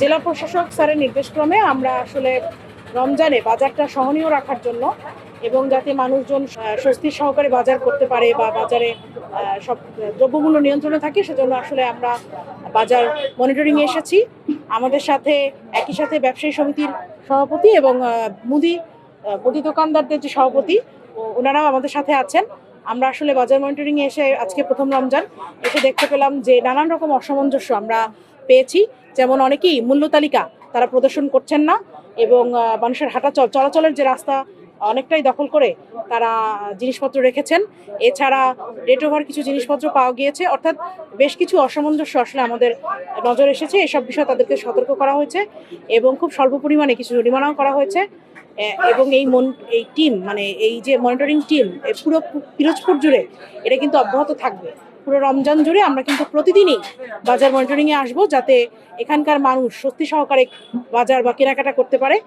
জেলা প্রশাসক স্যারের নির্দেশক্রমে আমরা আসলে রমজানে বাজারটা সহনীয় রাখার জন্য এবং যাতে মানুষজন স্বস্তি সহকারে বাজার করতে পারে বা বাজারে সব দ্রব্যমূল্য নিয়ন্ত্রণে থাকে, সেজন্য আসলে আমরা বাজার মনিটরিংয়ে এসেছি। আমাদের সাথে একই সাথে ব্যবসায়ী সমিতির সভাপতি এবং মুদি দোকানদারদের যে সভাপতি, ওনারাও আমাদের সাথে আছেন। আমরা আসলে বাজার মনিটরিংয়ে এসে আজকে প্রথম রমজান এসে দেখতে পেলাম যে নানান রকম অসামঞ্জস্য আমরা পেয়েছি। যেমন অনেকেই মূল্য তালিকা তারা প্রদর্শন করছেন না এবং মানুষের চলাচলের যে রাস্তা অনেকটাই দখল করে তারা জিনিসপত্র রেখেছেন। এছাড়া রেট ওভার কিছু জিনিসপত্র পাওয়া গিয়েছে, অর্থাৎ বেশ কিছু অসামঞ্জস্য আসলে আমাদের নজর এসেছে। এসব বিষয়ে তাদেরকে সতর্ক করা হয়েছে এবং খুব স্বল্প পরিমাণে কিছু জরিমানাও করা হয়েছে। এবং এই টিম, মানে এই যে মনিটরিং টিম পুরো পিরোজপুর জুড়ে এটা কিন্তু অব্যাহত থাকবে। পুরো রমজান জুড়ে আমরা কিন্তু প্রতিদিনই বাজার মনিটরিংয়ে আসবো, যাতে এখানকার মানুষ স্বস্তি সহকারে বাজার বা কেনাকাটা করতে পারে।